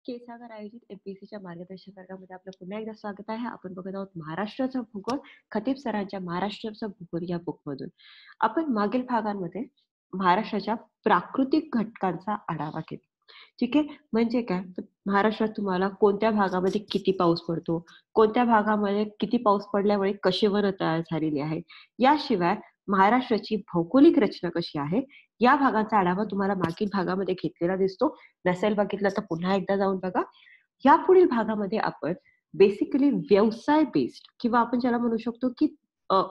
केसागर आयोजित एमपीएससीच्या मार्गदर्शक वर्गामध्ये आपलं पुन्हा एकदा स्वागत आहे. आपण बघत आहोत महाराष्ट्राचा भूगोल, खतीब सरांच्या महाराष्ट्राचा भूगोल या बुकमधून. आपण मागील भागांमध्ये महाराष्ट्राच्या प्राकृतिक घटकांचा आढावा घेतला. ठीक आहे, म्हणजे काय, तर महाराष्ट्रात तुम्हाला कोणत्या भागामध्ये किती पाऊस पडतो, कोणत्या भागामध्ये किती पाऊस पडल्यामुळे कशी वनं तयार झालेली आहे, याशिवाय महाराष्ट्राची भौगोलिक रचना कशी आहे, या भागाचा आढावा तुम्हाला मागील भागामध्ये घेतलेला दिसतो. नसेल बघितलं तर पुन्हा एकदा जाऊन बघा. यापुढील भागामध्ये आपण बेसिकली व्यवसाय बेस्ड किंवा आपण ज्याला म्हणू शकतो की अ,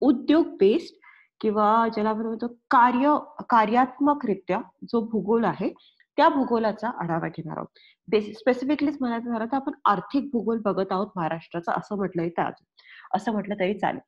उद्योग बेस्ड किंवा ज्याला आपण म्हणतो कार्यात्मकरित्या जो भूगोल आहे त्या भूगोलाचा आढावा घेणार आहोत. स्पेसिफिकलीच म्हणायचं झालं तर आपण आर्थिक भूगोल बघत आहोत महाराष्ट्राचा, असं म्हटलंय तर असं म्हटलं तरी चालेल.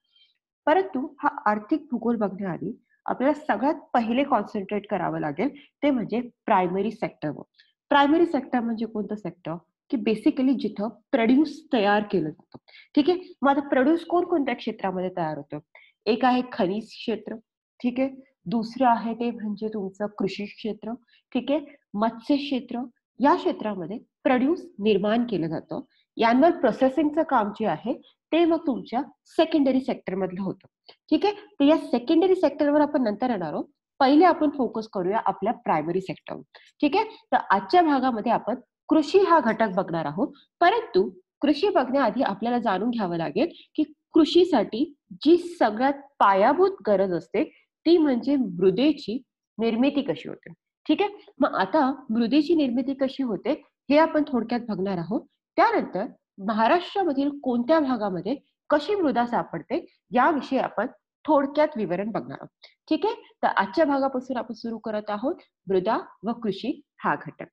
परंतु हा आर्थिक भूगोल बघण्याआधी आपल्याला सगळ्यात पहिले कॉन्सन्ट्रेट करावं लागेल ते म्हणजे प्रायमरी सेक्टरवर. प्रायमरी सेक्टर म्हणजे कोणतं सेक्टर, की बेसिकली जिथं प्रोड्यूस तयार केलं जातं. ठीक आहे, मग आता प्रोड्यूस कोणकोणत्या क्षेत्रामध्ये तयार होतं? एक आहे खनिज क्षेत्र, ठीक आहे, दुसरं आहे ते म्हणजे तुमचं कृषी क्षेत्र, ठीक आहे, मत्स्य क्षेत्र. या क्षेत्रामध्ये प्रोड्यूस निर्माण केलं जातं. यांवर प्रोसेसिंगचं काम जे आहे ते मग तुमच्या सेकंडरी सेक्टर मधलं होतं. ठीक आहे, तर या सेकंडरी सेक्टरवर आपण नंतर येणार आहोत. पहिले आपण फोकस करूया आपल्या प्रायमरी सेक्टरवर. ठीक आहे, तर आजच्या भागामध्ये आपण कृषी हा घटक बघणार आहोत. परंतु कृषी बघण्याआधी आपल्याला जाणून घ्यावं लागेल की कृषीसाठी जी सगळ्यात पायाभूत गरज असते ती म्हणजे मृदेची निर्मिती कशी होते. ठीक आहे, मग आता मृदेची निर्मिती कशी होते हे आपण थोडक्यात बघणार आहोत. त्यानंतर महाराष्ट्रामधील कोणत्या भागामध्ये कशी मृदा सापडते याविषयी आपण थोडक्यात विवरण बघणार आहोत. ठीक आहे, तर आजच्या भागापासून आपण सुरू करत आहोत मृदा व कृषी हा घटक.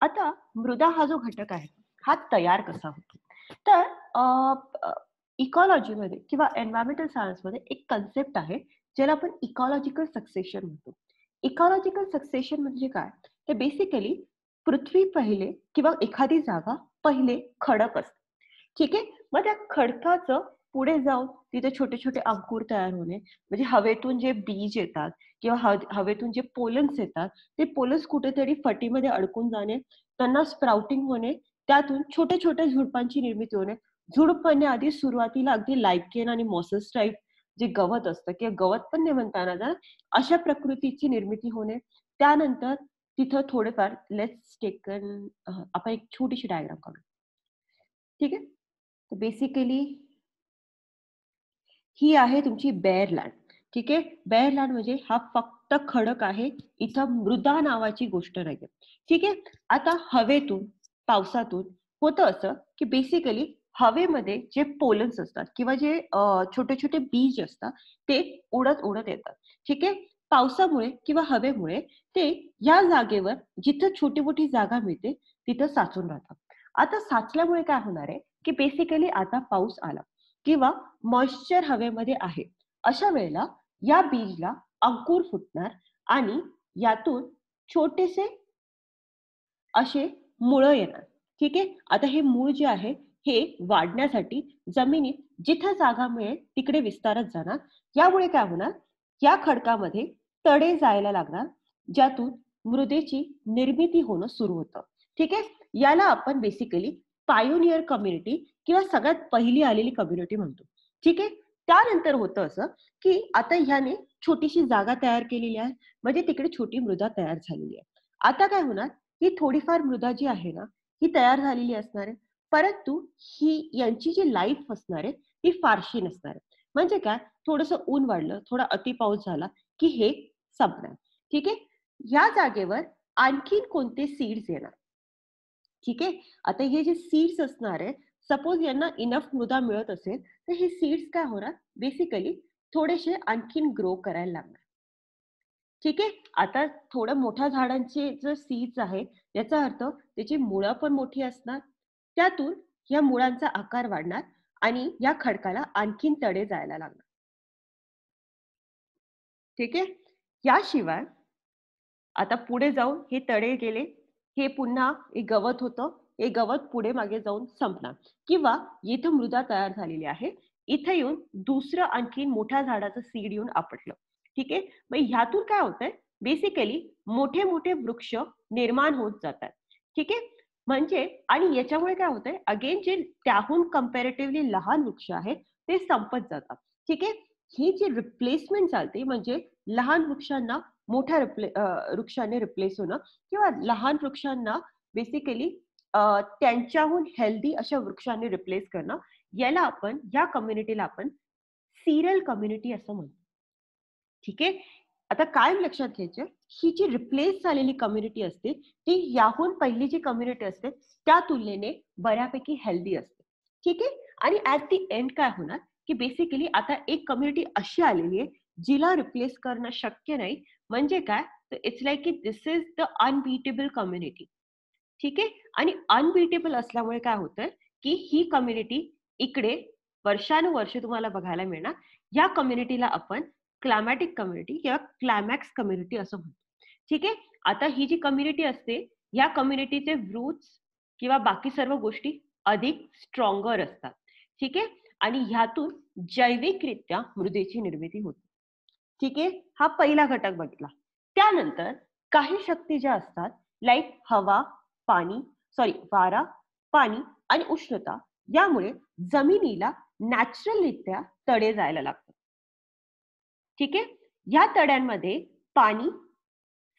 आता मृदा हा जो घटक आहे हा तयार कसा होतो, तर इकॉलॉजीमध्ये किंवा एन्व्हायरमेंटल सायन्समध्ये एक कन्सेप्ट आहे ज्याला आपण इकॉलॉजिकल सक्सेशन म्हणतो. इकॉलॉजिकल सक्सेशन म्हणजे काय, ते बेसिकली पृथ्वी पहिले किंवा एखादी जागा पहिले खडक असते. ठीक आहे, मग त्या खडकाचं पुढे जाऊन तिथे छोटे छोटे अंकुर तयार होणे, म्हणजे हवेतून जे बीज येतात किंवा हवेतून जे पोलन्स येतात ते पोलन्स कुठेतरी फटीमध्ये अडकून जाणे, त्यांना स्प्राउटिंग होणे, त्यातून छोट्या छोट्या झुडपांची निर्मिती होणे. झुडूप आधी सुरुवातीला अगदी लायकेन आणि मॉसस टाईप जे गवत असतं किंवा गवत पण नाही म्हणता येणार, अशा प्रकृतीची निर्मिती होणे. त्यानंतर तिथं थोडेफार लेट्स टेकन आपण एक छोटीशी डायग्राम काढू. ठीक आहे, तर बेसिकली ही आहे तुमची बेअर लँड. ठीक आहे, बेअर लँड म्हणजे हा फक्त खडक आहे, इथं मृदा नावाची गोष्ट नाहीये. ठीक आहे, आता हवेतून पावसातून होतं असं की बेसिकली हवेमध्ये जे पोलन्स असतात किंवा जे छोटे छोटे बीज असतात ते उडत उडत येतात. ठीक आहे, पावसामुळे किंवा हवेमुळे ते या जागेवर जिथं छोटी मोठी जागा मिळते तिथं साचून राहतात. आता साचल्यामुळे काय होणार आहे की बेसिकली आता पाऊस आला किंवा मॉइश्चर हवेमध्ये आहे, अशा वेळेला या बीजला अंकुर फुटणार आणि यातून छोटेसे असे मुळं येणार. ठीक आहे, आता हे मूळ जे आहे हे वाढण्यासाठी जमिनीत जिथं जागा मिळेल तिकडे विस्तारत जाणार. यामुळे काय होणार, या खडकामध्ये तडे जायला लागणार, ज्यातून मृदेची निर्मिती होणं सुरू होतं. ठीक आहे, याला आपण बेसिकली पायोनियर कम्युनिटी किंवा सगळ्यात पहिली आलेली कम्युनिटी म्हणतो. ठीक आहे, त्यानंतर होतं असं की आता ह्याने छोटीशी जागा तयार केलेली आहे, म्हणजे तिकडे छोटी मृदा तयार झालेली आहे. आता काय होणार, ही थोडीफार मृदा जी आहे ना ही तयार झालेली असणार आहे, परंतु ही यांची जी लाईफ असणार आहे ती फारशी नसणार आहे. म्हणजे काय, थोडंसं ऊन वाढलं, थोडा अति पाऊस झाला की हे संपणार. ठीक आहे, या जागेवर आणखीन कोणते सीड्स येणार. ठीक आहे, आता हे जे सीड्स असणार आहे, सपोज यांना इनफ मृदा मिळत असेल तर हे सीड्स काय होणार, बेसिकली थोडेसे आणखीन ग्रो करायला लागणार. ठीक आहे, आता थोडं मोठ्या झाडांचे जे सीड्स आहे याचा अर्थ त्याची मुळं पण मोठी असणार, त्यातून या मुळांचा आकार वाढणार आणि या खडकाला आणखीन तडे जायला लागणार. ठीक आहे, याशिवाय आता पुढे जाऊन हे तडे गेले, हे पुन्हा एक गवत होतं, हे गवत पुढे मागे जाऊन संपणार किंवा इथं मृदा तयार झालेली आहे, इथे येऊन दुसरं आणखीन मोठ्या झाडाचं सीड येऊन आपटलं. ठीक आहे, मग ह्यातून काय होतंय, बेसिकली मोठे मोठे वृक्ष निर्माण होत जातात. ठीक आहे. म्हणजे आणि याच्यामुळे काय होतंय, अगेन जे त्याहून कंपॅरेटिव्हली लहान वृक्ष आहेत ते संपत जातात. ठीक आहे. ही जी रिप्लेसमेंट चालते म्हणजे लहान वृक्षांना मोठ्या वृक्षाने रिप्लेस होणं किंवा लहान वृक्षांना बेसिकली त्यांच्याहून हेल्दी अशा वृक्षांनी रिप्लेस करणं, याला आपण या कम्युनिटीला आपण सिरियल कम्युनिटी असं म्हणतो. ठीक आहे. आता काय लक्षात घ्यायचं, ही जी रिप्लेस झालेली कम्युनिटी असते ती याहून पहिली जी कम्युनिटी असते त्या तुलनेने बऱ्यापैकी हेल्दी असते. ठीक आहे. आणि ऍट दी एंड काय होणार, की बेसिकली आता एक कम्युनिटी अशी आलेली आहे जिला रिप्लेस करणं शक्य नाही. म्हणजे काय, तर इट्स लाईक की दिस इज द अनबीटेबल कम्युनिटी. ठीक आहे. आणि अनबीटेबल असल्यामुळे काय होतंय, की ही कम्युनिटी इकडे वर्षानुवर्ष तुम्हाला बघायला मिळणार. या कम्युनिटीला आपण क्लामॅटिक कम्युनिटी किंवा क्लायमॅक्स कम्युनिटी असं म्हणतो. ठीक आहे. आता ही जी कम्युनिटी असते, या कम्युनिटीचे रूट्स किंवा बाकी सर्व गोष्टी अधिक स्ट्रॉंगर असतात. ठीक आहे. आणि ह्यातून जैविकरित्या मृदेची निर्मिती होते. ठीक आहे. हा पहिला घटक बघितला. त्यानंतर काही शक्ती ज्या असतात लाईक हवा, पाणी, सॉरी वारा, पाणी आणि उष्णता, यामुळे जमिनीला नॅचरलरित्या तडे जायला लागतात. ठीक आहे. या तड्यांमध्ये पाणी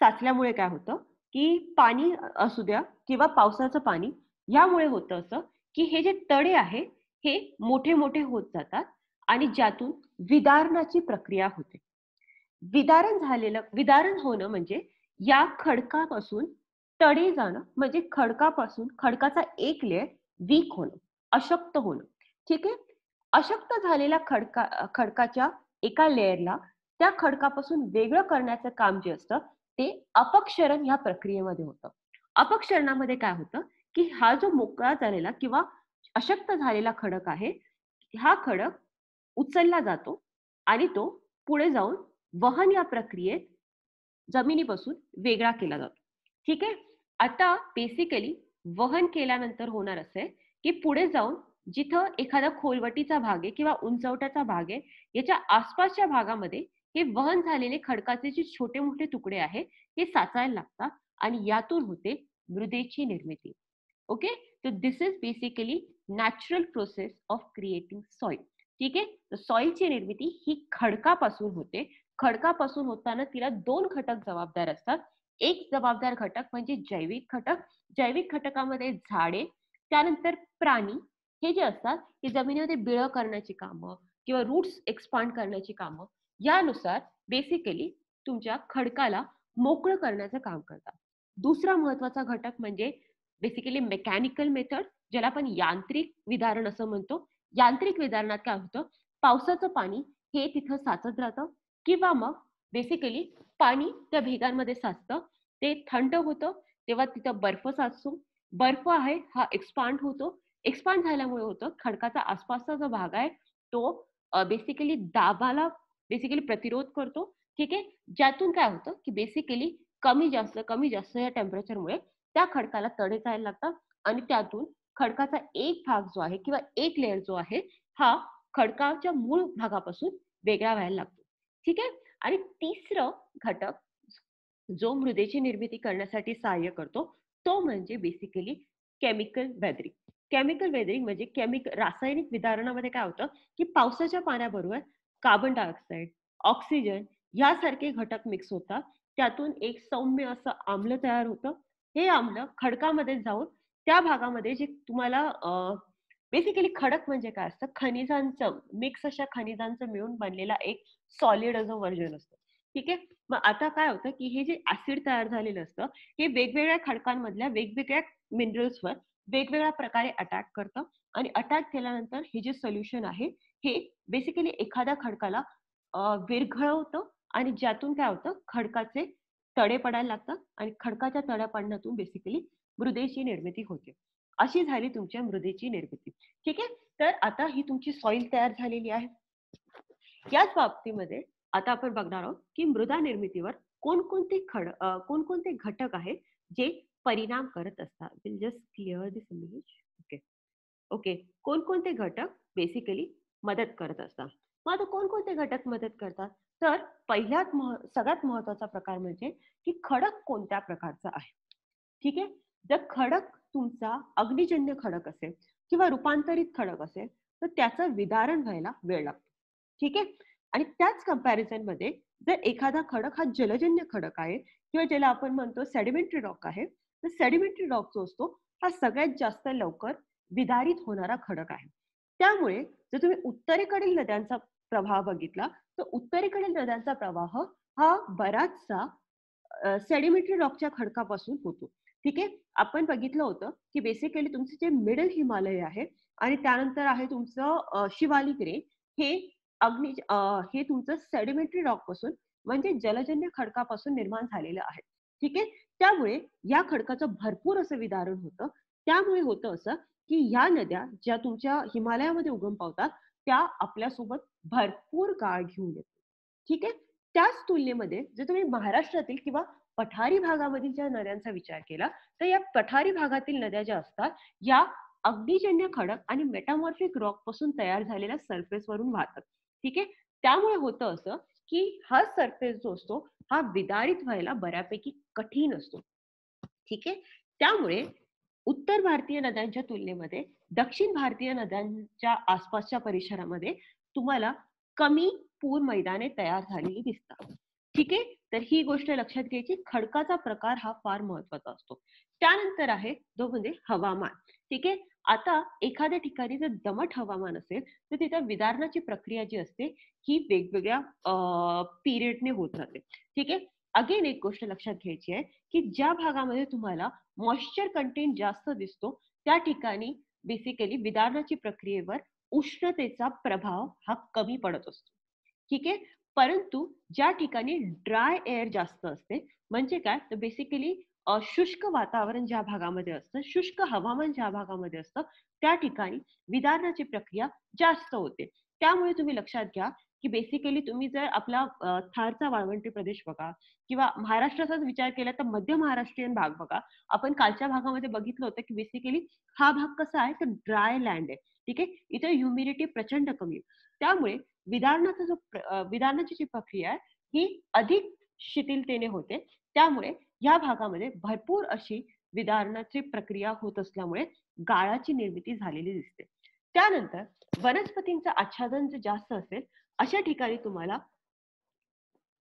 साचल्यामुळे काय होतं, की पाणी असू द्या किंवा पावसाचं पाणी, यामुळे होतं असं, की हे जे तडे आहे हे मोठे मोठे होत जातात आणि ज्यातून विदारणाची प्रक्रिया होते. विदारण होणं म्हणजे या खडकापासून तडे जाणं, म्हणजे खडकापासून खडकाचा एक लेयर वीक होणं, अशक्त होणं. ठीक आहे. अशक्त झालेल्या खडकाच्या एका लेयरला त्या खडकापासून वेगळं करण्याचं काम जे असतं ते अपक्षरण या प्रक्रियेमध्ये होतं. अपक्षरणामध्ये काय होतं, की हा जो मोकळा झालेला किंवा अशक्त झालेला खडक आहे, हा खडक उचलला जातो आणि तो पुढे जाऊन वहन या प्रक्रियेत जमिनीपासून वेगळा केला जातो. ठीक आहे. आता बेसिकली वहन केल्यानंतर होणार असं आहे, की पुढे जाऊन जिथं एखादा खोलवटीचा भाग आहे किंवा उंचवट्याचा भाग आहे, याच्या आसपासच्या भागामध्ये हे वहन झालेले खडकाचे जे छोटे मोठे तुकडे आहेत हे साचायला लागतात आणि यातून होते मृदेची निर्मिती. ओके. तर this is basically natural process of creating soil. ठीक आहे. तर सॉइलची निर्मिती ही खडकापासून होते. खडकापासून होताना तिला दोन घटक जबाबदार असतात. एक जबाबदार घटक म्हणजे जैविक घटक. जैविक घटकामध्ये झाडे, त्यानंतर प्राणी, हे जे असतात ते जमिनीमध्ये बिळं करण्याची कामं किंवा रूट्स एक्सपांड करण्याची कामं, यानुसार बेसिकली तुमच्या खडकाला मोकळं करण्याचं काम करतात. दुसरा महत्वाचा घटक म्हणजे बेसिकली मेकॅनिकल मेथड, ज्याला आपण यांत्रिक विदारण असं म्हणतो. यांत्रिक विदारणात काय होतं, पावसाचं पाणी हे तिथं साचत राहतं किंवा मग बेसिकली पाणी त्या भेगांमध्ये साचतं. ते थंड होतं तेव्हा तिथं बर्फ साचतो. बर्फ आहे हा एक्सपांड होतो. एक्सपांड झाल्यामुळे होतं खडकाचा आसपासचा जो भाग आहे तो बेसिकली दाबाला बेसिकली प्रतिरोध करतो. ठीक आहे. ज्यातून काय होतं, की बेसिकली कमी जास्त या टेम्परेचरमुळे त्या खडकाला तडे जायला लागतात आणि त्यातून खडकाचा एक भाग जो आहे किंवा एक लेयर जो आहे हा खडकाच्या मूळ भागापासून वेगळा व्हायला लागतो. ठीक आहे. आणि तिसरं घटक जो मृदेची निर्मिती करण्यासाठी सहाय्य करतो तो म्हणजे basically chemical weathering. Chemical weathering म्हणजे रासायनिक विदारणामध्ये काय होतं, की पावसाच्या पाण्याबरोबर कार्बन डायऑक्साईड, ऑक्सिजन यासारखे घटक मिक्स होतात. त्यातून एक सौम्य असं आम्ल तयार होतं. हे आम्ल खडकामध्ये जाऊन त्या भागामध्ये जे तुम्हाला बेसिकली खडक म्हणजे काय असतं, खनिजांचं मिक्स, अशा खनिजांचं मिळून बनलेला एक सॉलिड असं व्हर्जन असतं. ठीक आहे. मग आता काय होतं, की हे जे ऍसिड तयार झालेलं असतं हे वेगवेगळ्या खडकांमधल्या वेगवेगळ्या मिनरल्सवर वेगवेगळ्या प्रकारे अटॅक करतं आणि अटॅक केल्यानंतर हे जे सोल्युशन आहे हे बेसिकली एखाद्या खडकाला विरघळवतं आणि ज्यातून काय होतं, खडकाचे तडे पडायला लागतात आणि खडकाच्या तड्या पडण्यातून बेसिकली मृदेची निर्मिती होते. अशी झाली तुमच्या मृदेची निर्मिती. ठीक आहे. तर आता ही तुमची सॉइल तयार झालेली आहे. याच बाबतीमध्ये आता आपण बघणार आहोत, की मृदा निर्मितीवर कोणकोणते घटक आहेत जे परिणाम करत असतात. Will just clear this image. Okay. Okay. कोणकोणते घटक बेसिकली मदत करत असतात. मग आता कोणकोणते घटक मदत करतात? तर सगळ्यात महत्वाचा प्रकार म्हणजे की खडक कोणत्या प्रकारचा आहे. ठीक आहे. जर खडक तुमचा अग्निजन्य खडक असेल किंवा रूपांतरित खडक असेल तर त्याचं विदारण व्हायला वेळ लागतो. ठीक आहे. आणि त्याच कंपॅरिझन मध्ये जर एखादा खडक हा जलजन्य खडक आहे किंवा ज्याला आपण म्हणतो सेडिमेंटरी रॉक आहे, तर सेडिमेंटरी रॉक जो असतो हा सगळ्यात जास्त लवकर विदारित होणारा खडक आहे. त्यामुळे जर तुम्ही उत्तरेकडील नद्यांचा प्रवाह बघितला तर उत्तरेकडील नद्यांचा प्रवाह हा बराचसा सेडिमेंटरी रॉकच्या खडकापासून होतो. ठीक आहे. आपण बघितलं होतं की बेसिकली तुमचे जे मिडल हिमालय आहे आणि त्यानंतर आहे तुमचं शिवालिक रेंज हे हे तुमचं सेडिमेंटरी रॉक पासून म्हणजे जलजन्य खडकापासून निर्माण झालेलं आहे. ठीक आहे. त्यामुळे या खडकाचं भरपूर असं विदारण होतं. त्यामुळे होतं असं की या नद्या ज्या तुमच्या हिमालयामध्ये उगम पावतात त्या आपल्यासोबत भरपूर गाळ घेऊन येतात. ठीक आहे. त्याच तुलनेमध्ये जर तुम्ही महाराष्ट्रातील किंवा पठारी भागामधील ज्या नद्यांचा विचार केला तर या पठारी भागातील नद्या ज्या असतात या अग्निजन्य खडक आणि मेटामॉर्फिक रॉक पासून तयार झालेल्या सरफेस वरून वाहतात. ठीक आहे. त्यामुळे होतं असं की हा सरफेस जो असतो हा विदारित व्हायला बऱ्यापैकी कठीण असतो. ठीक आहे. त्यामुळे उत्तर भारतीय नद्यांच्या तुलनेमध्ये दक्षिण भारतीय नद्यांच्या आसपासच्या परिसरामध्ये तुम्हाला कमी पूर मैदाने तयार झालेली दिसतात. ठीक आहे. तर ही गोष्ट लक्षात घ्यायची. खडकाचा प्रकार हा फार महत्वाचा असतो. त्यानंतर आहे तो म्हणजे हवामान. ठीक आहे. आता एखाद्या ठिकाणी जर दमट हवामान असेल तर तिथे विदारणाची प्रक्रिया जी असते ही वेगवेगळ्या पिरियडने होत राहते. ठीक आहे. अगेन एक गोष्ट लक्षात घ्यायची आहे की ज्या भागामध्ये तुम्हाला मॉइश्चर कंटेंट जास्त दिसतो त्या ठिकाणी बेसिकली विदारणाची प्रक्रियेवर उष्णतेचा प्रभाव हा कमी पडत असतो. ठीक आहे. परंतु ज्या ठिकाणी ड्राय एअर जास्त असते म्हणजे काय तर बेसिकली शुष्क वातावरण ज्या भागामध्ये असतं, शुष्क हवामान ज्या भागामध्ये असतं त्या ठिकाणी विदारणाची प्रक्रिया जास्त होते. त्यामुळे तुम्ही लक्षात घ्या की बेसिकली तुम्ही जर आपला थारचा वाळवंटी प्रदेश बघा किंवा महाराष्ट्राचाच विचार केला तर मध्य महाराष्ट्रीयन भाग बघा. आपण कालच्या भागामध्ये बघितलं होतं की बेसिकली हा भाग कसा आहे तर ड्राय लँड आहे. ठीक आहे. इथे ह्युमिडिटी प्रचंड कमी आहे. त्यामुळे विदारणाची जी प्रक्रिया आहे ही अधिक शिथिलतेने होते. त्यामुळे या भागामध्ये भरपूर अशी विदारणाची प्रक्रिया होत असल्यामुळे गाळाची निर्मिती झालेली दिसते. त्यानंतर वनस्पतींचं आच्छादन जर जास्त असेल अशा ठिकाणी तुम्हाला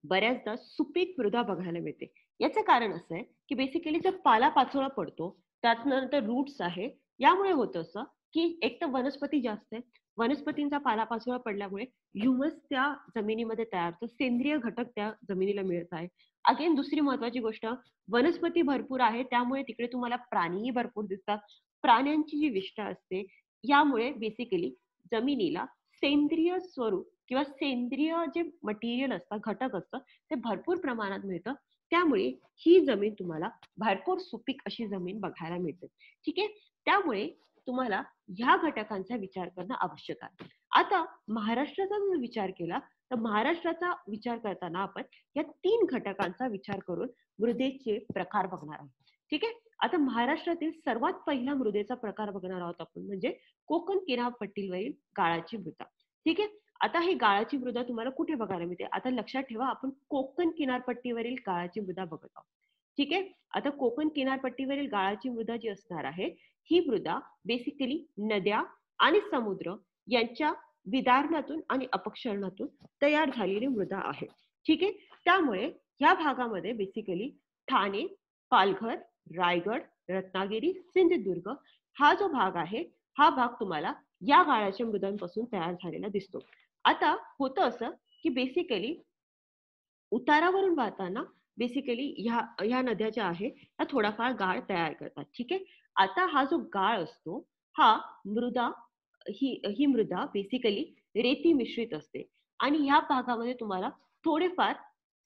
बऱ्याचदा सुपीक मृदा बघायला मिळते. याचं कारण असं आहे की बेसिकली जर पालापाचोळा पडतो त्यानंतर रूट्स आहे यामुळे होतं असं की एक तर वनस्पती जास्त आहे. वनस्पतींचा पालापाचोळा पडल्यामुळे ह्युमस त्या जमिनीमध्ये तयार होतो. सेंद्रिय घटक त्या जमिनीला मिळत आहे. अगेन दुसरी महत्वाची गोष्ट वनस्पती भरपूर आहे त्यामुळे तिकडे तुम्हाला प्राणीही भरपूर दिसतात. प्राण्यांची जी विष्ठा असते यामुळे बेसिकली जमिनीला सेंद्रिय स्वरूप किंवा सेंद्रिय जे मटेरियल असतं घटक असतं ते भरपूर प्रमाणात मिळतं. त्यामुळे ही जमीन तुम्हाला भरपूर सुपीक अशी जमीन बघायला मिळते. ठीक आहे. त्यामुळे तुम्हाला ह्या घटकांचा विचार करणं आवश्यक आहे. आता महाराष्ट्राचा जर विचार केला तर महाराष्ट्राचा विचार करताना आपण या 3 घटकांचा विचार करून मृदेचे प्रकार बघणार आहोत. ठीक आहे. आता महाराष्ट्रातील सर्वात पहिला मृदेचा प्रकार बघणार आहोत आपण म्हणजे कोकण किनारपट्टीवरील गाळाची मृदा. ठीक आहे. आता ही गाळाची मृदा तुम्हाला कुठे बघायला मिळते. आता लक्षात ठेवा आपण कोकण किनारपट्टीवरील गाळाची मृदा बघत आहोत. ठीक आहे. आता कोकण किनारपट्टीवरील गाळाची मृदा जी असणार आहे ही मृदा बेसिकली नद्या आणि समुद्र यांच्या विदारणातून आणि अपक्षरणातून तयार झालेली मृदा आहे. ठीक आहे. त्यामुळे या भागामध्ये बेसिकली ठाणे, पालघर, रायगड, रत्नागिरी, सिंधुदुर्ग हा जो भाग आहे हा भाग तुम्हाला या गाळाच्या मृदांपासून तयार झालेला दिसतो. आता होतं असं की बेसिकली उतारावरून वाहताना बेसिकली ह्या नद्या ज्या आहे त्या थोडाफार गाळ तयार करतात. ठीक आहे. आता हा जो गाळ असतो हा मृदा ही मृदा बेसिकली रेती मिश्रित असते आणि या भागामध्ये तुम्हाला थोडेफार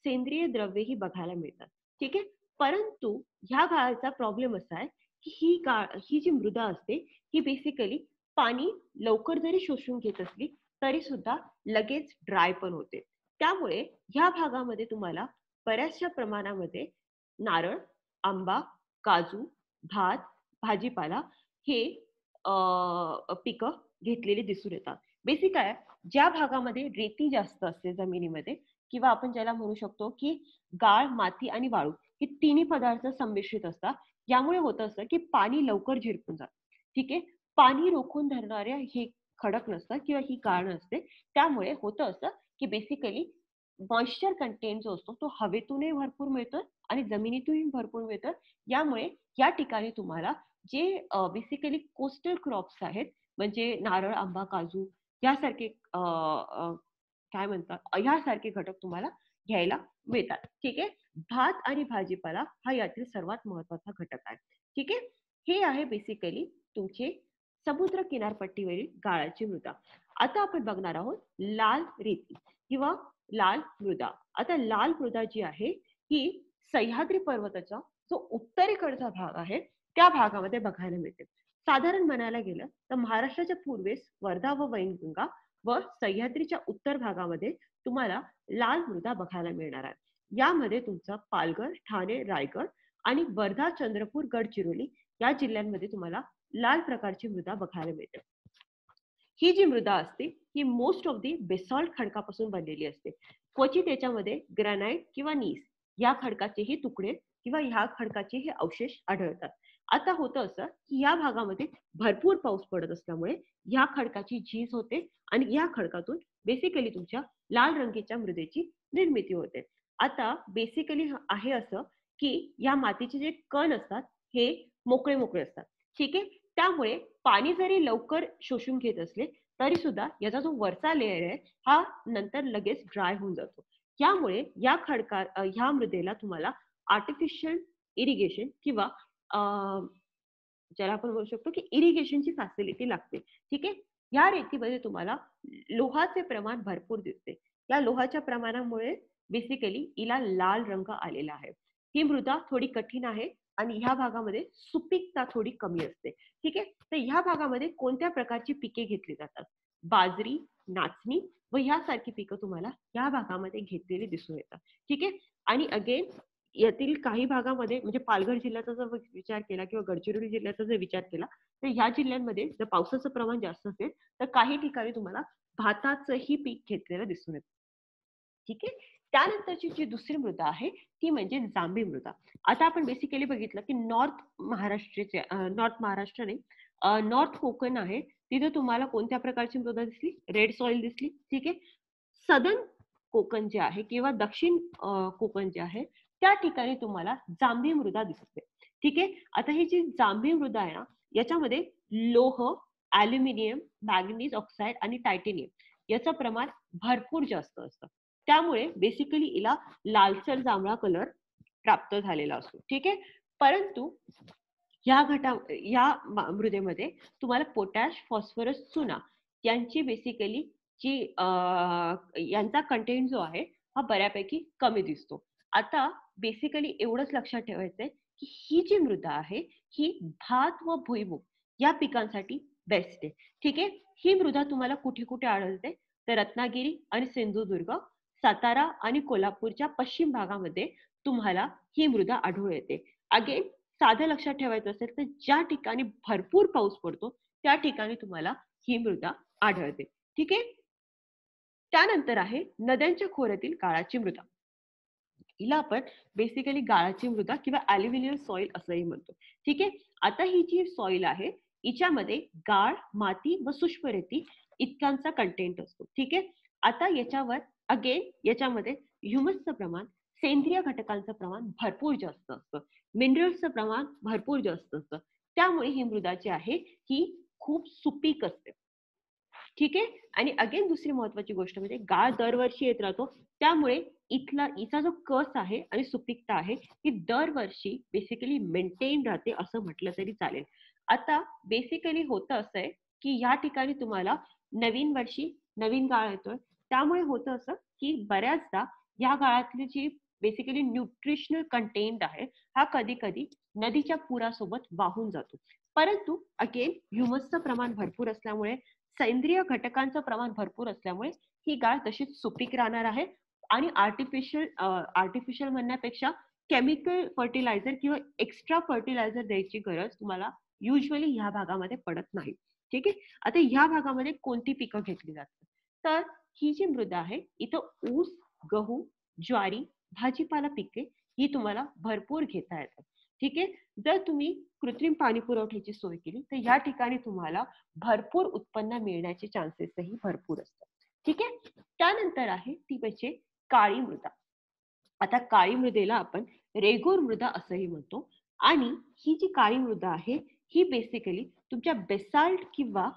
सेंद्रिय द्रव्यही बघायला मिळतात. ठीक आहे. परंतु ह्या गाळाचा प्रॉब्लेम असा आहे की ही जी मृदा असते ही बेसिकली पाणी लवकर जरी शोषून घेत असली तरी सुद्धा लगेच ड्राय पण होते. त्यामुळे ह्या भागामध्ये तुम्हाला बऱ्याचशा प्रमाणामध्ये नारळ, आंबा, काजू, भात, भाजीपाला हे पिकं घेतलेली दिसून येतात. बेसिक आहे ज्या भागामध्ये रेती जास्त असते जमिनीमध्ये किंवा आपण ज्याला म्हणू शकतो की गाळ, माती आणि वाळू हे तिन्ही पदार्थ संमिश्रित असतात. यामुळे होतं असं की पाणी लवकर झिरपून जातं. ठीक आहे. पाणी रोखून धरणारे हे खडक नसतात किंवा ही गाळ नसते. त्यामुळे होतं असं की बेसिकली मॉइश्चर कंटेंट जो असतो तो हवेतूनही भरपूर मिळतो आणि जमिनीतूनही भरपूर मिळतं. यामुळे या ठिकाणी तुम्हाला जे बेसिकली कोस्टल क्रॉप्स आहेत, म्हणजे नारळ, आंबा, काजू यासारखे काय म्हणतात ह्यासारखे घटक तुम्हाला घ्यायला मिळतात. ठीक आहे. भात आणि भाजीपाला हा यातील सर्वात महत्वाचा घटक आहे. ठीक आहे. हे आहे बेसिकली तुमचे समुद्र किनारपट्टीवरील गाळाची मृदा. आता आपण बघणार आहोत लाल रेती किंवा लाल मृदा. आता लाल मृदा जी आहे ही सह्याद्री पर्वताचा जो उत्तरेकडचा भाग आहे त्या भागामध्ये बघायला मिळते. साधारण म्हणायला गेलं तर महाराष्ट्राच्या पूर्वेस वर्धा व वैनगंगा व सह्याद्रीच्या उत्तर भागामध्ये तुम्हाला लाल मृदा बघायला मिळणार आहे. यामध्ये तुमचा पालघर, ठाणे, रायगड आणि वर्धा, चंद्रपूर, गडचिरोली या जिल्ह्यांमध्ये तुम्हाला लाल प्रकारची मृदा बघायला मिळते. ही जी मृदा असते ही मोस्ट ऑफ दी बेसॉल्ट खडकापासून बनलेली असते. क्वचित याच्यामध्ये ग्रॅनाइट किंवा नीस या खडकाचेही तुकडे किंवा ह्या खडकाचे हे अवशेष आढळतात. आता होतं असं की या भागामध्ये भरपूर पाऊस पडत असल्यामुळे या खडकाची झीज होते आणि या खडकातून बेसिकली तुमच्या लाल रंगीच्या मृदेची निर्मिती होते. आता बेसिकली आहे असं की या मातीचे जे कण असतात हे मोकळे मोकळे असतात. ठीक आहे. त्यामुळे पाणी जरी लवकर शोषून घेत असले तरी सुद्धा याचा जो वरचा लेयर आहे हा नंतर लगेच ड्राय होऊन जातो. यामुळे या ह्या मृदेला तुम्हाला आर्टिफिशियल इरिगेशन किंवा ज्याला आपण म्हणू शकतो की इरिगेशनची फॅसिलिटी लागते. ठीक आहे. या रेतीमध्ये तुम्हाला लोहाचे प्रमाण भरपूर दिसते. या लोहाच्या प्रमाणामुळे बेसिकली हिला लाल रंग आलेला आहे. ही मृदा थोडी कठीण आहे आणि ह्या भागामध्ये सुपीकता थोडी कमी असते. ठीक आहे. तर ह्या भागामध्ये कोणत्या प्रकारची पिके घेतली जातात? बाजरी, नाचणी व ह्यासारखी पिकं तुम्हाला या भागामध्ये घेतलेली दिसून येतात. ठीक आहे. आणि अगेन यातील काही भागामध्ये म्हणजे पालघर जिल्ह्याचा जर विचार केला किंवा गडचिरोली जिल्ह्याचा जर विचार केला तर ह्या जिल्ह्यांमध्ये जर पावसाचं प्रमाण जास्त असेल तर काही ठिकाणी तुम्हाला भाताचंही पीक घेतलेलं दिसून येतं. ठीक आहे. त्यानंतरची जी दुसरी मृदा आहे ती म्हणजे जांभी मृदा. आता आपण बेसिकली बघितलं की नॉर्थ महाराष्ट्र नाही, नॉर्थ कोकण आहे. तिथे तुम्हाला कोणत्या प्रकारची मृदा दिसली? रेड सॉइल दिसली. ठीक आहे. सदर्न कोकण जे आहे किंवा दक्षिण कोकण जे आहे त्या ठिकाणी तुम्हाला जांभी मृदा दिसते. ठीक आहे. आता ही जी जांभी मृदा आहे ना याच्यामध्ये लोह, अॅल्युमिनियम, मॅंगनीज ऑक्साईड आणि टायटेनियम याचं प्रमाण भरपूर जास्त असतं. त्यामुळे बेसिकली हिला लालसर जांभळा कलर प्राप्त झालेला असतो. ठीक आहे. परंतु या मृदेमध्ये तुम्हाला पोटॅश, फॉस्फरस, चुना यांची बेसिकली जी यांचा कंटेंट जो आहे हा बऱ्यापैकी कमी दिसतो. आता बेसिकली एवढंच लक्षात ठेवायचंय की ही जी मृदा आहे ही भात व भुईमूग या पिकांसाठी बेस्ट आहे. ठीक आहे. ही मृदा तुम्हाला कुठे कुठे आढळते? तर रत्नागिरी आणि सिंधुदुर्ग, सातारा आणि कोल्हापूरच्या पश्चिम भागामध्ये तुम्हाला ही मृदा आढळून येते. अगेन साधं लक्षात ठेवायचं असेल तर ज्या ठिकाणी भरपूर पाऊस पडतो त्या ठिकाणी तुम्हाला ही मृदा आढळते. ठीक आहे. त्यानंतर आहे नद्यांच्या खोऱ्यातील गाळाची मृदा. हिला आपण बेसिकली गाळाची मृदा किंवा अॅल्युमिनियम सॉइल असंही म्हणतो. ठीक आहे. आता ही जी सॉइल आहे हिच्यामध्ये गाळ, माती व सूक्ष्म रेती इतकांचा कंटेंट असतो. ठीक आहे. आता याच्यावर अगेन याच्यामध्ये ह्युमसचं प्रमाण, सेंद्रिय घटकांचं प्रमाण भरपूर जास्त असतं. मिनरल्सचं प्रमाण भरपूर जास्त असतं. त्यामुळे ही मृदा जी आहे ही खूप सुपीक असते. ठीक आहे. आणि अगेन दुसरी महत्वाची गोष्ट म्हणजे गाळ दरवर्षी येत राहतो. त्यामुळे हिचा जो कस आहे आणि सुपीकता आहे ती दरवर्षी बेसिकली मेंटेन राहते असं म्हटलं तरी चालेल. आता बेसिकली होतं असं आहे की या ठिकाणी तुम्हाला नवीन वर्षी नवीन गाळ येतोय. त्यामुळे होतं असं की बऱ्याचदा या गाळातली जी बेसिकली न्यूट्रिशनल कंटेंट आहे हा कधी कधी नदीच्या पुरासोबत वाहून जातो. परंतु अगेन ह्युमसचं प्रमाण भरपूर असल्यामुळे, सेंद्रिय घटकांचं प्रमाण भरपूर असल्यामुळे ही गाळ तशीच सुपीक राहणार आहे आणि आर्टिफिशियल म्हणण्यापेक्षा केमिकल फर्टिलायझर किंवा एक्स्ट्रा फर्टिलायझर द्यायची गरज तुम्हाला युजली ह्या भागामध्ये पडत नाही. ठीक आहे. आता ह्या भागामध्ये कोणती पिकं घेतली जातात? तर ही जी मृदा आहे इथं ऊस, गहू, ज्वारी, भाजीपाला पिके ही तुम्हाला भरपूर घेता येतात. ठीक आहे. जर तुम्ही कृत्रिम पाणी पुरवठ्याची सोय केली तर या ठिकाणी तुम्हाला भरपूर उत्पन्न मिळण्याचे चान्सेसही भरपूर असतात. ठीक आहे. त्यानंतर आहे ती म्हणजे काळी मृदा. आता काळी मृदेला आपण रेगूर मृदा असंही म्हणतो आणि ही जी काळी मृदा आहे ही बेसिकली तुमच्या बेसाल्ट किंवा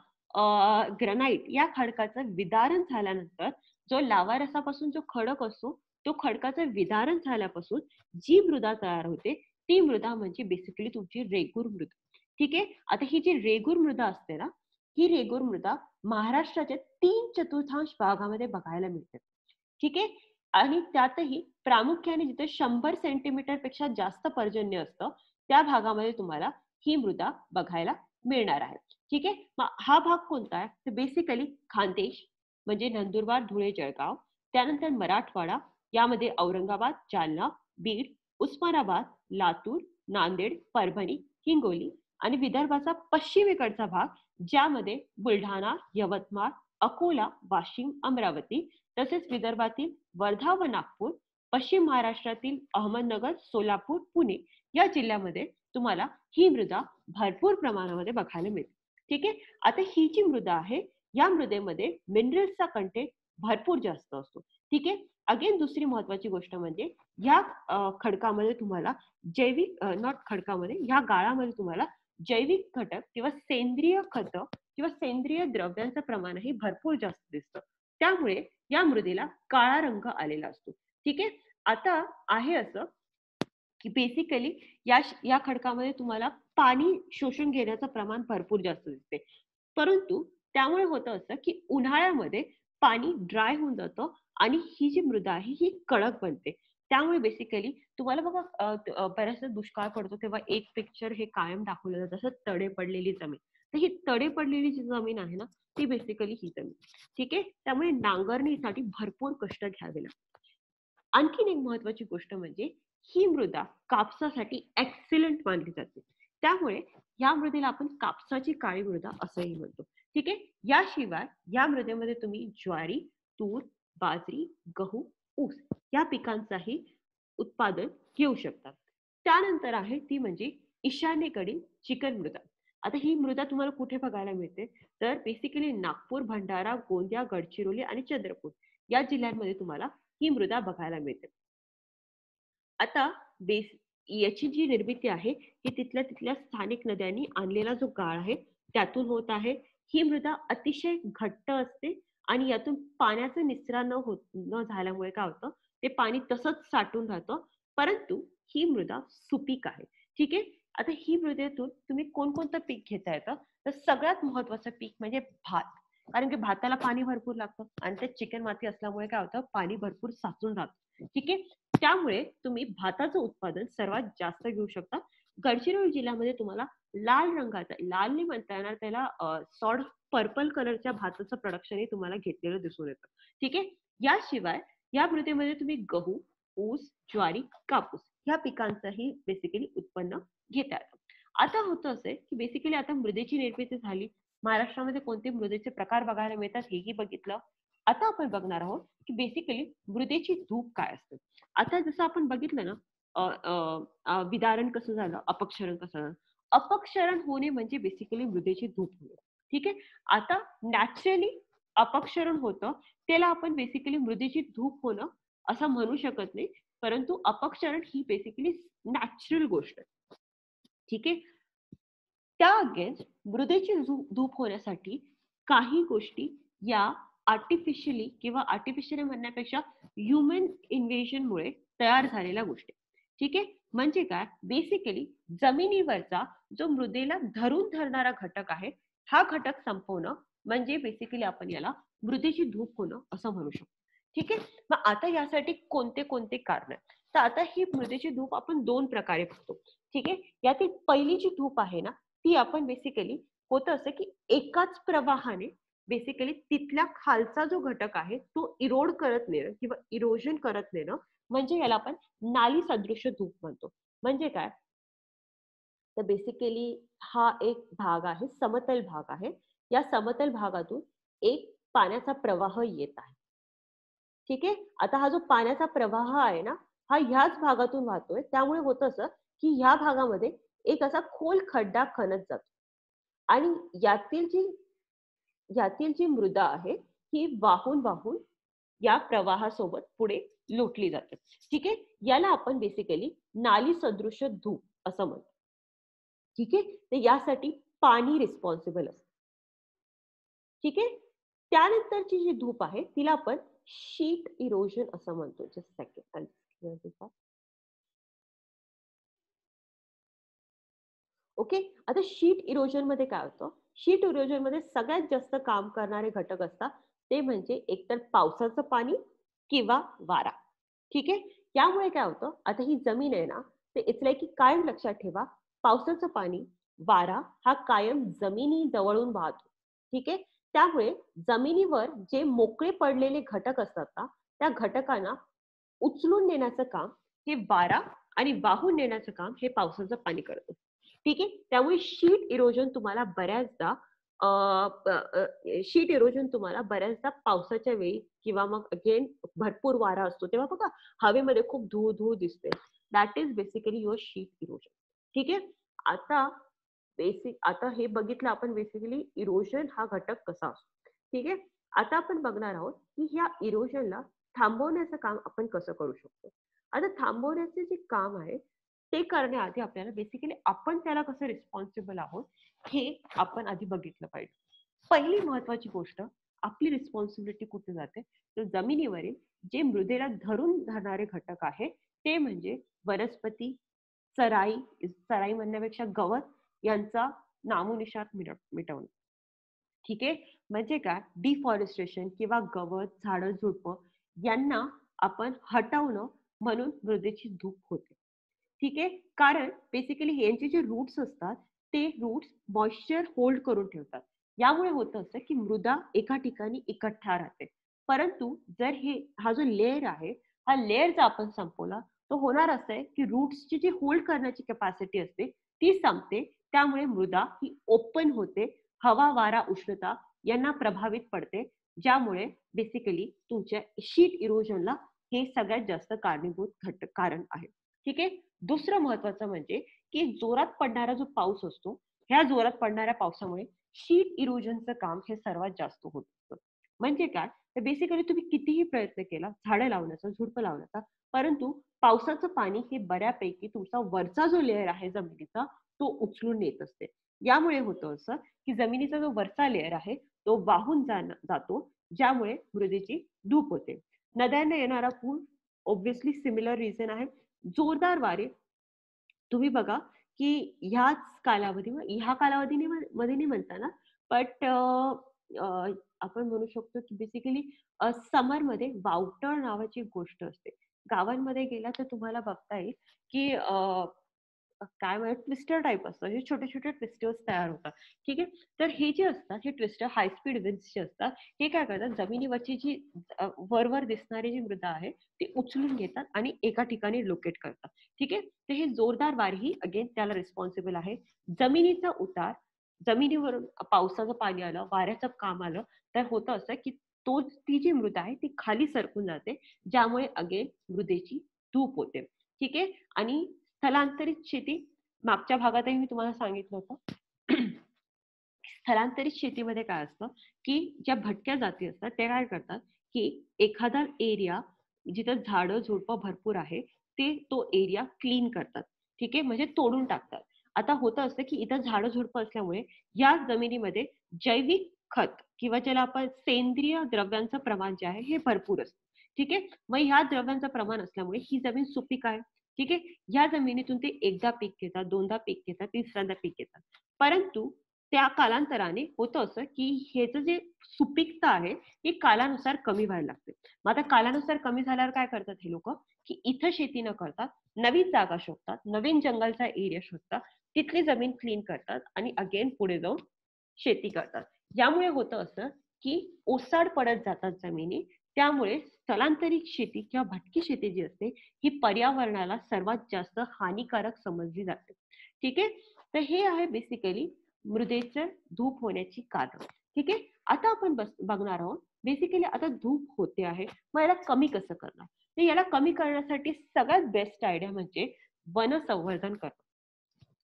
ग्रनाइट या खडकाचं विदारण झाल्यानंतर जो लावारसापासून जो खडक असतो तो खडकाचं विदारण झाल्यापासून जी मृदा तयार होते ती मृदा म्हणजे बेसिकली तुमची रेगूर मृदा. ठीक आहे. आता ही जी रेगूर मृदा असते ना ही रेगूर मृदा महाराष्ट्राच्या 3/4 भागामध्ये बघायला मिळते. ठीक आहे. आणि त्यातही प्रामुख्याने जिथे 100 सेंटीमीटर पेक्षा जास्त पर्जन्य असतं त्या भागामध्ये तुम्हाला ही मृदा बघायला मिळणार आहे. ठीक आहे. मग हा भाग कोणता आहे तर बेसिकली खानदेश म्हणजे नंदुरबार, धुळे, जळगाव, त्यानंतर मराठवाडा यामध्ये औरंगाबाद, जालना, बीड, उस्मानाबाद, लातूर, नांदेड, परभणी, हिंगोली आणि विदर्भाचा पश्चिमेकडचा भाग ज्यामध्ये बुलढाणा, यवतमाळ, अकोला, वाशिम, अमरावती तसेच विदर्भातील वर्धा व नागपूर, पश्चिम महाराष्ट्रातील अहमदनगर, सोलापूर, पुणे या जिल्ह्यामध्ये तुम्हाला ही मृदा भरपूर प्रमाणामध्ये बघायला मिळते. ठीक आहे. आता ही जी मृदा आहे या मृदेमध्ये मिनरल्सचा कंटेंट भरपूर जास्त असतो. ठीक आहे. अगेन दुसरी महत्वाची गोष्ट म्हणजे या खडकामध्ये तुम्हाला जैविक नॉट खडकामध्ये या गाळामध्ये तुम्हाला जैविक घटक किंवा सेंद्रिय खत किंवा सेंद्रिय द्रव्यांचं प्रमाणही भरपूर जास्त दिसतं. त्यामुळे या मृदेला काळा रंग आलेला असतो. ठीक आहे. आता आहे असं की बेसिकली या खडकामध्ये तुम्हाला पाणी शोषून घेण्याचं प्रमाण भरपूर जास्त दिसते. परंतु त्यामुळे होतं असं की उन्हाळ्यामध्ये पाणी ड्राय होऊन जातं आणि ही जी मृदा आहे ही कडक बनते. त्यामुळे बेसिकली तुम्हाला बघा बऱ्याचदा दुष्काळ पडतो तेव्हा एक पिक्चर हे कायम दाखवलं जातं जसं तडे पडलेली जमीन. तर ही तडे पडलेली जी जमीन आहे ना ती बेसिकली ही जमीन. ठीक आहे. त्यामुळे नांगरणीसाठी भरपूर कष्ट घ्यावे लागतात. आणखीन एक महत्वाची गोष्ट म्हणजे ही मृदा कापसासाठी एक्सिलंट मानली जाते. त्यामुळे या मृदेला आपण कापसाची काळी मृदा असंही म्हणतो. ठीक आहे. याशिवाय या मृदेमध्ये तुम्ही ज्वारी, तूर, बाजरी, गहू, ऊस या पिकांचाही उत्पादन घेऊ शकतात. त्यानंतर आहे ती म्हणजे ईशान्येकडील चिकन मृदा. आता ही मृदा तुम्हाला कुठे बघायला मिळते तर बेसिकली नागपूर, भंडारा, गोंदिया, गडचिरोली आणि चंद्रपूर या जिल्ह्यांमध्ये तुम्हाला ही मृदा बघायला मिळते. आता बेस याची जी निर्मिती आहे ही तिथल्या स्थानिक नद्यांनी आणलेला जो गाळ आहे त्यातून होत आहे. ही मृदा अतिशय घट्ट असते आणि यातून पाण्याचं निस्रान न झाल्यामुळे काय होतं ते पाणी तसंच साठून राहतं. परंतु ही मृदा सुपीक आहे. ठीक आहे. आता ही मृदेतून तुम्ही कोणकोणतं पीक घेता येतं तर सगळ्यात महत्वाचं पीक म्हणजे भात. कारण की भाताला पाणी भरपूर लागतं आणि ते चिकन माती असल्यामुळे काय होतं पाणी भरपूर साचून राहतं. ठीक आहे. त्यामुळे तुम्ही भाताचं उत्पादन सर्वात जास्त घेऊ शकता. गडचिरोली जिल्ह्यामध्ये तुम्हाला लाल रंगाचा लाल नाही म्हणता येणार त्याला सॉर्ट पर्पल कलरच्या भाताचं प्रोडक्शनही तुम्हाला घेतलेलं दिसून येतं. ठीक आहे. याशिवाय या मृदेमध्ये तुम्ही गहू, ऊस, ज्वारी, कापूस या पिकांचंही बेसिकली उत्पन्न घेता येतं. आता होतं असं की बेसिकली आता मृदेची निर्मिती झाली. महाराष्ट्रामध्ये कोणते मृदेचे प्रकार बघायला मिळतात हेही बघितलं. आता आपण बघणार आहोत की बेसिकली मृदेची धूप काय असते. आता जसं आपण बघितलं ना विदारण कसं झालं, अपक्षरण कसं झालं. अपक्षरण होणे म्हणजे बेसिकली मृदेची धूप होणे. ठीक आहे. आता नॅचरली अपक्षरण होतं त्याला आपण बेसिकली मृदेची धूप होणं असं म्हणू शकत नाही. परंतु अपक्षरण ही बेसिकली नॅचरल गोष्ट आहे. ठीक आहे. त्या अगेन्स्ट मृदेची धूप होण्यासाठी काही गोष्टी या आर्टिफिशियली किंवा आर्टिफिशियली म्हणण्यापेक्षा ह्युमन इन्व्हेजनमुळे तयार झालेल्या गोष्टी. ठीक आहे. म्हणजे काय बेसिकली जमिनीवरचा जो मृदेला धरून धरणारा घटक आहे हा घटक संपवणं म्हणजे बेसिकली आपण याला मृदेची धूप होणं असं म्हणू शकतो. ठीक आहे. मग आता यासाठी कोणते कोणते कारण आहेत तर आता ही मृदेची धूप आपण दोन प्रकारे बघतो. ठीक आहे. यातील पहिली जी धूप आहे ना ती आपण बेसिकली होतं असं की एकाच प्रवाहाने बेसिकली तिथल्या खालचा जो घटक आहे तो इरोड करत नेणं किंवा इरोजन करत नेणं म्हणजे याला आपण नाली सदृश धूप म्हणतो. म्हणजे काय तर बेसिकली हा एक भाग आहे समतल भाग आहे. या समतल भागातून एक पाण्याचा प्रवाह येत आहे. ठीक आहे. आता हा जो पाण्याचा प्रवाह आहे ना, हा ह्याच भागातून वाहतोय. त्यामुळे होतं असं, की ह्या भागामध्ये एक असा खोल खड्डा खणत जातो आणि यातील जी मृदा आहे, ही वाहून वाहून या प्रवाहासोबत पुढे लोटली जाते. ठीक आहे. याला आपण बेसिकली नाली सदृश धूप असं म्हणतो. ठीक आहे. तर यासाठी पाणी रिस्पॉन्सिबल असतं. ठीक आहे. त्यानंतरची जी धूप आहे तिला आपण शीट इरोजन असं म्हणतो. Just second. ओके. आता शीट इरोजन मध्ये काय होतं? शीट इरोजन मध्ये सगळ्यात जास्त काम करणारे घटक असतात. ते म्हणजे एकतर पावसाचं पाणी किंवा वारा. ठीक आहे. यामुळे काय होतं? आता ही जमीन आहे ना, ते इट्स लाइक की कायम लक्षात ठेवा, पावसाचं पाणी, वारा हा कायम जमिनी जवळून वाहतो. ठीक आहे. त्यामुळे जमिनीवर जे मोकळे पडलेले घटक असतात ना, त्या घटकांना उचलून नेण्याचं काम हे वारा आणि वाहून नेण्याचं काम हे पावसाचं पाणी करतं. ठीक आहे. त्यामुळे शीट इरोजन तुम्हाला बऱ्याचदा पावसाच्या वेळी किंवा मग अगेन भरपूर वारा असतो तेव्हा बघा हवेमध्ये खूप धूळ धूळ दिसते. That is basically your sheet erosion. ठीक आहे. आता आता हे बघितलं आपण बेसिकली इरोजन हा घटक कसा असतो. ठीक आहे. आता आपण बघणार आहोत की ह्या इरोजनला थांबवण्याचं काम आपण कसं करू शकतो. आता थांबवण्याचे जे काम आहे ते करण्याआधी आपल्याला बेसिकली आपण त्याला कसं रिस्पॉन्सिबल आहोत हे आपण आधी बघितलं पाहिजे. पहिली महत्वाची गोष्ट आपली रिस्पॉन्सिबिलिटी कुठे जाते तर जमिनीवरील जे मृदेला धरून धरणारे घटक आहे ते म्हणजे वनस्पती, चराई म्हणण्यापेक्षा गवत यांचा नामोनिशात मिटवणं. ठीक आहे. म्हणजे काय डिफॉरेस्टेशन किंवा गवत झाडं झुडपं यांना आपण हटवणं म्हणून मृदेची धूप होते. ठीक आहे. कारण बेसिकली यांचे जे रूट्स असतात ते रूट्स मॉइश्चर होल्ड करून ठेवतात. यामुळे होतं असं की मृदा एका ठिकाणी इकठ्ठा राहते. परंतु जर हा जो लेयर आहे हा लेयर जर आपण संपवला तो होणार असं आहे की रूट्सची जी होल्ड करण्याची कॅपॅसिटी असते ती संपते. त्यामुळे मृदा ही ओपन होते. हवा, वारा, उष्णता यांना प्रभावित पडते. ज्यामुळे बेसिकली तुमच्या शीट इरोजनला हे सगळ्यात जास्त कारणीभूत कारण आहे. ठीक आहे. दुसरं महत्वाचं म्हणजे की जोरात पडणारा जो पाऊस असतो ह्या जोरात पडणाऱ्या पावसामुळे शीट इरोजनचं काम हे सर्वात जास्त होत असतं. म्हणजे काय तर बेसिकली तुम्ही कितीही प्रयत्न केला झाडं लावण्याचा झुडपं लावण्याचा परंतु पावसाचं पाणी हे बऱ्यापैकी तुमचा वरचा जो लेअर आहे जमिनीचा तो उचलून नेत असते. यामुळे होतं असं की जमिनीचा जो वरचा लेअर आहे तो वाहून जातो. ज्यामुळे मृदेची धूप होते. नद्यांना येणारा पूर ऑब्व्हियसली सिमिलर रिझन आहे. जोरदार वारे तुम्ही बघा की ह्या कालावधीने मध्ये नाही म्हणता ना बट आपण म्हणू शकतो की बेसिकली समरमध्ये वावटळ नावाची एक गोष्ट असते. गावांमध्ये गेला तर तुम्हाला बघता येईल की काय म्हणतात ट्विस्टर टाइप असतं. हे छोटे-छोटे ट्विस्टर्स तयार होतात. ठीक आहे. तर हे जे असतात हे ट्विस्टर हाय स्पीड विंड्स जे असतात, हे काय करतात जमिनीवरची जी वर दिसणारी जी मृदा आहे, ती उचलून घेतात आणि एका ठिकाणी लोकेट करतात. ठीक आहे. तर हे जोरदार वारेही अगेन त्याला रिस्पॉन्सिबल आहे. जमिनीचा उतार, जमिनीवरून पावसाचं पाणी आलं, वाऱ्याचं काम आलं, तर होतं असं की ती जी मृदा आहे ती खाली सरकून जाते. ज्यामुळे अगेन मृदेची धूप होते. ठीक आहे. आणि स्थलांतरित शेती मागच्या भागातही मी तुम्हाला सांगितलं होतं. स्थलांतरित शेतीमध्ये काय असतं की ज्या भटक्या जाती असतात त्या काय करतात की एखादा एरिया जिथं झाडं झुडपं भरपूर आहे ते तो एरिया क्लीन करतात. ठीक आहे. म्हणजे तोडून टाकतात. आता होतं असं की इथं झाडं झुडपं असल्यामुळे या जमिनीमध्ये जैविक खत किंवा ज्याला आपण सेंद्रिय द्रव्यांचं प्रमाण जे आहे हे भरपूर असतं. ठीक आहे. मग ह्या द्रव्यांचं प्रमाण असल्यामुळे ही जमीन सुपीक आहे. ठीक आहे. या जमिनीतून ते एकदा पीक घेतात, दोनदा पीक घेतात, तिसऱ्यांदा पीक घेतात. परंतु त्या कालांतराने होतं असं की ह्याचं जे सुपीकता आहे ही कालानुसार कमी व्हायला लागते. मग आता कालानुसार कमी झाल्यावर काय करतात हे लोक की इथं शेती न करतात नवीन जागा शोधतात, नवीन जंगलचा एरिया शोधतात, तिथली जमीन क्लीन करतात आणि अगेन पुढे जाऊन शेती करतात. यामुळे होतं असं की ओसाड पडत जातात जमिनी. त्यामुळे स्थलांतरित शेती किंवा भटकी शेती जी असते ही पर्यावरणाला सर्वात जास्त हानिकारक समजली जाते. ठीक आहे. तर हे आहे बेसिकली मृदेचं धूप होण्याची कारण. ठीक आहे. आता आपण बघणार आहोत बेसिकली आता धूप होते आहे, मग याला कमी कसं करणार. तर याला कमी करण्यासाठी सगळ्यात बेस्ट आयडिया म्हणजे वन संवर्धन करणं,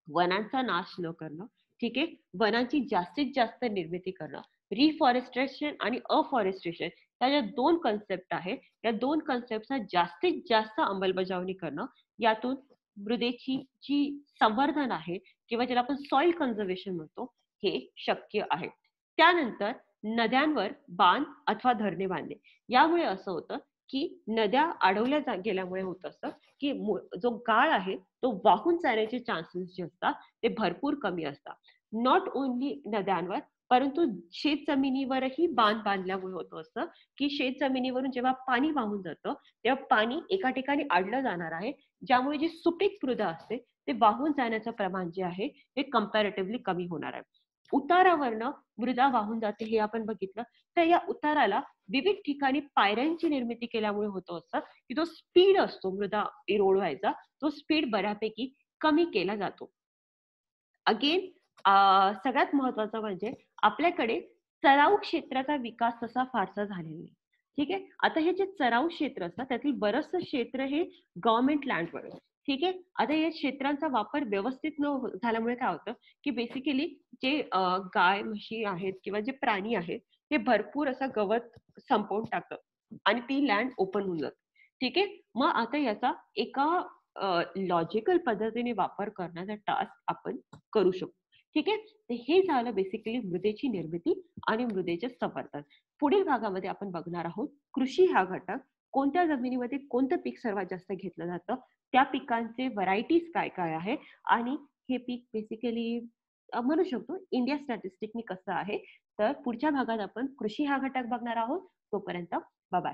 वनांचा नाश न करणं. ठीक आहे. वनांची जास्तीत जास्त निर्मिती करणं. रिफॉरेस्ट्रेशन आणि अफॉरेस्ट्रेशन या ज्या दोन कन्सेप्ट आहेत, या दोन कन्सेप्टचा जास्तीत जास्त अंमलबजावणी करणं, यातून मृदेची जी संवर्धन आहे किंवा ज्याला आपण सॉइल कन्झर्वेशन म्हणतो, हे शक्य आहे. त्यानंतर नद्यांवर बांध अथवा धरणे बांधणे. यामुळे असं होतं की नद्या अडवल्या गेल्यामुळे होत असतं की जो गाळ आहे तो वाहून जाण्याचे चान्सेस जे असतात ते भरपूर कमी असतात. नॉट ओन्ली नद्यांवर, परंतु शेत जमिनीवरही बांध बांधल्यामुळे होतं असं की शेत जमिनीवरून जेव्हा पाणी वाहून जातं तेव्हा पाणी एका ठिकाणी अडलं जाणार आहे, ज्यामुळे जी सुपीक मृदा असते ते वाहून जाण्याचं प्रमाण जे आहे हे कम्पॅरेटिव्हली कमी होणार आहे. उतारावरनं मृदा वाहून जाते हे आपण बघितलं. तर या उताराला विविध ठिकाणी पायऱ्यांची निर्मिती केल्यामुळे होतं असं की जो स्पीड असतो मृदा इरोड व्हायचा, तो स्पीड बऱ्यापैकी कमी केला जातो. अगेन सगळ्यात महत्वाचं म्हणजे आपल्याकडे चराऊ क्षेत्राचा विकास तसा फारसा झालेला नाही. ठीक आहे. आता हे जे चराऊ क्षेत्र असतात त्यातील बरचसं क्षेत्र हे गव्हर्नमेंट लँडवर आहे. ठीक आहे. आता या क्षेत्रांचा वापर व्यवस्थित न झाल्यामुळे काय होतं की बेसिकली जे गाय म्हशी आहेत किंवा जे प्राणी आहेत ते भरपूर असं गवत संपवून टाकतात आणि ती लँड ओपन होऊन जाते. ठीक आहे. मग आता याचा एका लॉजिकल पद्धतीने वापर करण्याचा टास्क आपण करू शकतो. ठीक आहे. तर हे झालं बेसिकली मृदेची निर्मिती आणि मृदेचे संवर्धन. पुढील भागामध्ये आपण बघणार आहोत कृषी हा घटक, कोणत्या जमिनीमध्ये कोणतं पीक सर्वात जास्त घेतलं जातं, त्या पिकांचे व्हरायटीज काय काय आहे आणि हे पीक बेसिकली म्हणू शकतो इंडिया स्टॅटिस्टिकनी कसं आहे. तर पुढच्या भागात आपण कृषी हा घटक बघणार आहोत. तोपर्यंत बाय बाय.